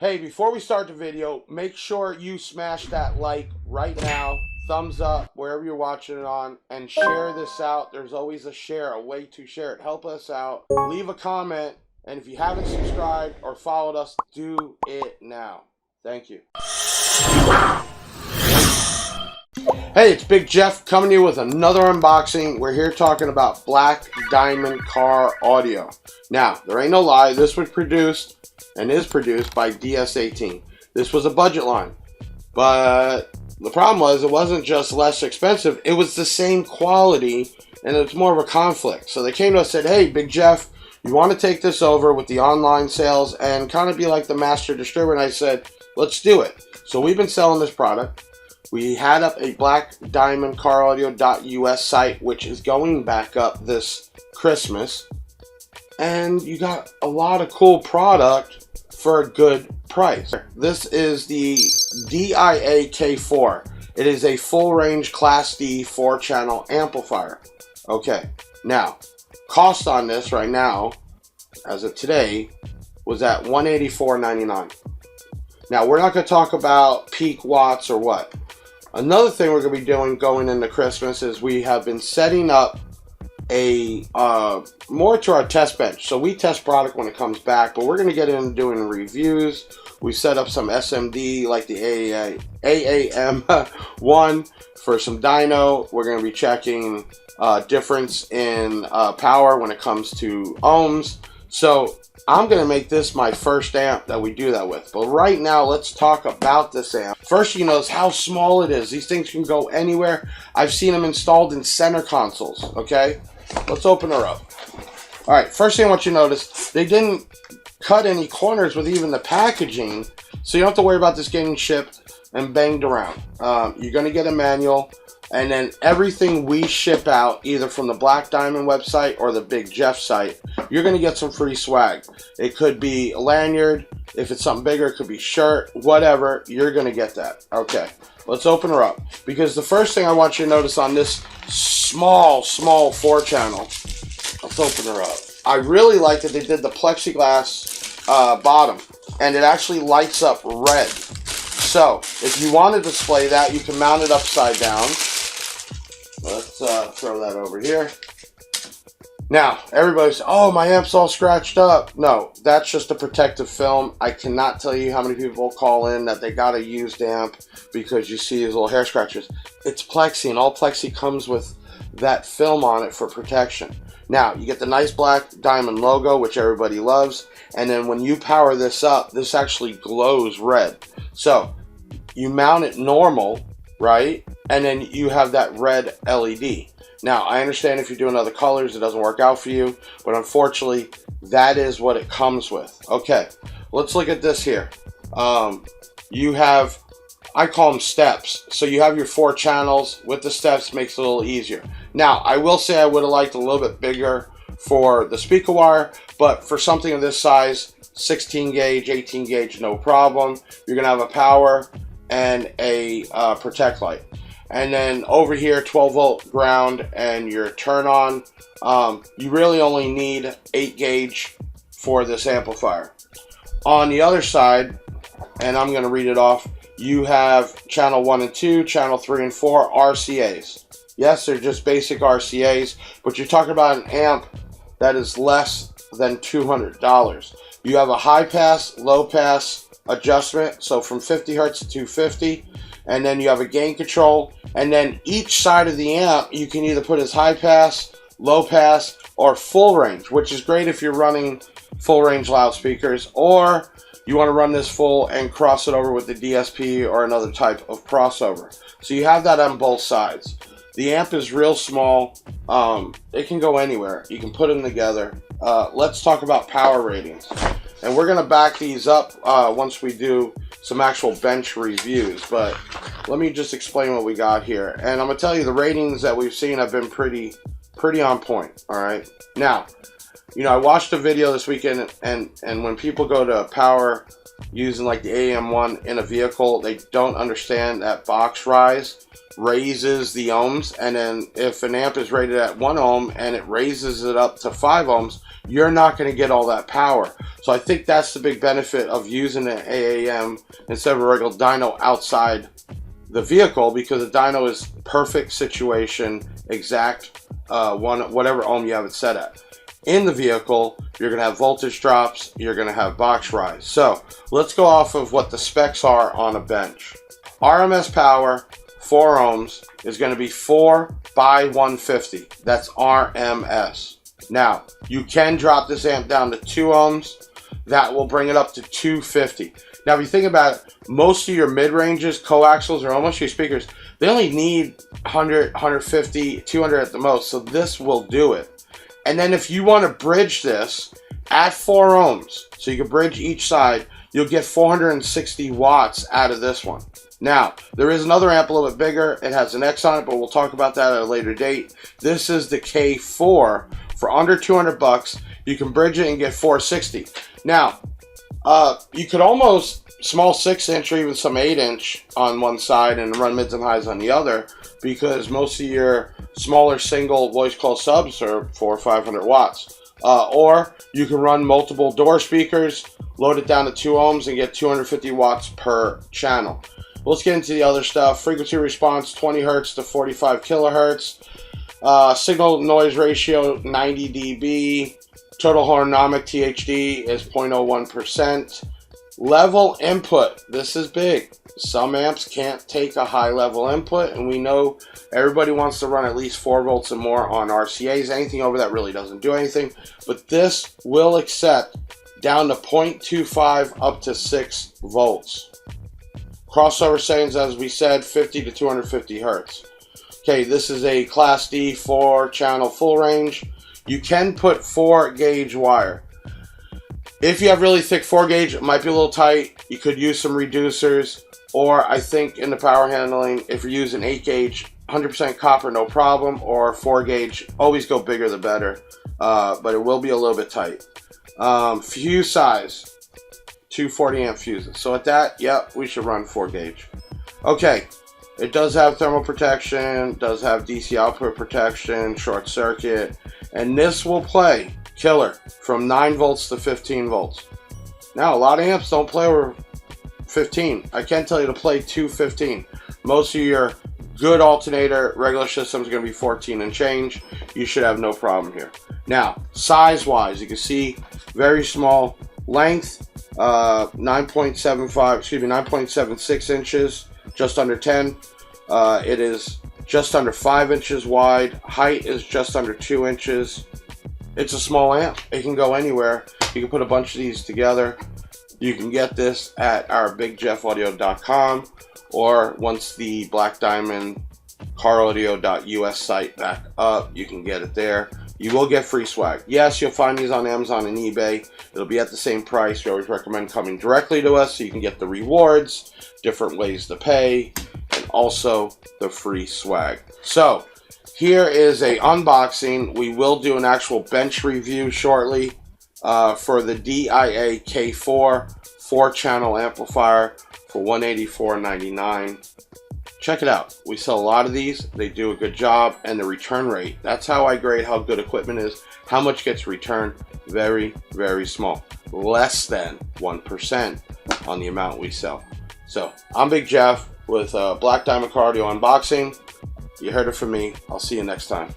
Hey, before we start the video, make sure you smash that like right now, thumbs up wherever you're watching it on, and share this out. There's always a share, a way to share it. Help us out. Leave a comment, and if you haven't subscribed or followed us, do it now. Thank you. Hey, it's Big Jeff coming to you with another unboxing. We're here talking about Black Diamond car audio. Now, there ain't no lie, this was produced and is produced by DS18. This was a budget line, but the problem was it wasn't just less expensive, it was the same quality, and it's more of a conflict. So they came to us and said, hey, Big Jeff, you want to take this over with the online sales and kind of be like the master distributor? And I said, let's do it. So we've been selling this product. We had up a Black Diamond Car Audio.us site, which is going back up this Christmas. And you got a lot of cool product for a good price. This is the DIA K4. It is a full range Class D 4-channel amplifier. Okay, now, cost on this right now, as of today, was at $184.99. Now, we're not going to talk about peak watts or what. Another thing we're going to be doing going into Christmas is we have been setting up a more to our test bench. So we test product when it comes back, but we're going to get into doing reviews. We set up some SMD like the AAM1 for some dyno. We're going to be checking difference in power when it comes to ohms. So I'm going to make this my first amp that we do that with. But right now, let's talk about this amp. First, you notice how small it is. These things can go anywhere. I've seen them installed in center consoles, okay? Let's open her up. All right, first thing I want you to notice, they didn't cut any corners with even the packaging, so you don't have to worry about this getting shipped and banged around. You're going to get a manual, and then everything we ship out, either from the Black Diamond website or the Big Jeff site, you're going to get some free swag. It could be a lanyard. If it's something bigger, it could be shirt, whatever. You're going to get that. Okay, let's open her up. Because the first thing I want you to notice on this small 4-channel, let's open her up. I really like that they did the plexiglass bottom, and it actually lights up red. So if you want to display that, you can mount it upside down. Let's throw that over here. Now, everybody's, oh, my amp's all scratched up. No, that's just a protective film. I cannot tell you how many people call in that they got a used amp because you see these little hair scratches. It's plexi, and all plexi comes with that film on it for protection. Now, you get the nice Black Diamond logo, which everybody loves, and then when you power this up, this actually glows red. So, you mount it normal, right? And then you have that red LED. Now, I understand if you're doing other colors, it doesn't work out for you, but unfortunately, that is what it comes with. Okay, let's look at this here. You have, I call them steps. So you have your 4 channels with the steps, makes it a little easier. Now, I will say I would have liked a little bit bigger for the speaker wire, but for something of this size, 16 gauge, 18 gauge, no problem. You're gonna have a power and a protect light. And then over here, 12 volt ground and your turn on. You really only need 8 gauge for this amplifier. On the other side, and I'm gonna read it off, you have channel 1 and 2, channel 3 and 4 RCAs. Yes, they're just basic RCAs, but you're talking about an amp that is less than $200. You have a high pass, low pass adjustment, so from 50 hertz to 250, and then you have a gain control, and then each side of the amp you can either put as high pass, low pass, or full range, which is great if you're running full range loudspeakers, or you want to run this full and cross it over with the DSP or another type of crossover. So you have that on both sides. The amp is real small. It can go anywhere. You can put them together. Let's talk about power ratings. And we're going to back these up once we do some actual bench reviews. But let me just explain what we got here. And I'm going to tell you the ratings that we've seen have been pretty on point. All right. Now, you know, I watched a video this weekend, and when people go to power using like the AM1 in a vehicle, they don't understand that box rise raises the ohms, and then if an amp is rated at 1 ohm and it raises it up to 5 ohms, you're not going to get all that power. So I think that's the big benefit of using an AAM instead of a regular dyno outside the vehicle, because the dyno is perfect situation, exact whatever ohm you have it set at. In the vehicle, you're going to have voltage drops, you're going to have box rise. So let's go off of what the specs are on a bench. RMS power, 4 ohms, is going to be 4 by 150. That's RMS. Now, you can drop this amp down to 2 ohms. That will bring it up to 250. Now, if you think about it, most of your mid-ranges, coaxials, or almost your speakers, they only need 100, 150, 200 at the most. So this will do it. And then if you want to bridge this at 4 ohms, so you can bridge each side, you'll get 460 watts out of this one. Now, there is another amp a little bit bigger. It has an X on it, but we'll talk about that at a later date. This is the K4. For under 200 bucks, you can bridge it and get 460. Now, you could almost small 6-inch or even some 8-inch on one side and run mids and highs on the other, because most of your smaller single voice call subs are 400 or 500 watts. Or you can run multiple door speakers, load it down to 2 ohms, and get 250 watts per channel. Let's get into the other stuff. Frequency response, 20 hertz to 45 kilohertz. Signal noise ratio, 90 dB. Total harmonic THD is 0.01%. Level input, this is big. Some amps can't take a high level input, and we know everybody wants to run at least 4 volts and more on RCAs. Anything over that really doesn't do anything, but this will accept down to 0.25 up to 6 volts. Crossover settings, as we said, 50 to 250 hertz. Okay, this is a Class D 4-channel full range. You can put 4 gauge wire. If you have really thick 4 gauge, it might be a little tight. You could use some reducers, or I think in the power handling, if you're using 8 gauge, 100% copper, no problem, or 4 gauge, always go bigger the better, but it will be a little bit tight. Fuse size, 240 amp fuses. So at that, yep, we should run 4 gauge. Okay, it does have thermal protection, does have DC output protection, short circuit, and this will play killer from 9 volts to 15 volts. Now, a lot of amps don't play over 15. I can tell you to play 215. Most of your good alternator regular systems are going to be 14 and change. You should have no problem here. Now, size-wise, you can see very small length, 9.76 inches, just under 10. It is just under 5 inches wide. Height is just under 2 inches. It's a small amp. It can go anywhere. You can put a bunch of these together. You can get this at our bigjeffaudio.com, or once the Black Diamond caraudio.us site back up, you can get it there. You will get free swag. Yes, you'll find these on Amazon and eBay. It'll be at the same price. We always recommend coming directly to us so you can get the rewards, different ways to pay, and also the free swag. So here is a unboxing. We will do an actual bench review shortly for the DIA K4 4-channel amplifier for $184.99. Check it out. We sell a lot of these. They do a good job, and the return rate, that's how I grade how good equipment is. How much gets returned? Very, very small. Less than 1% on the amount we sell. So I'm Big Jeff with Black Diamond Car Audio Unboxing. You heard it from me. I'll see you next time.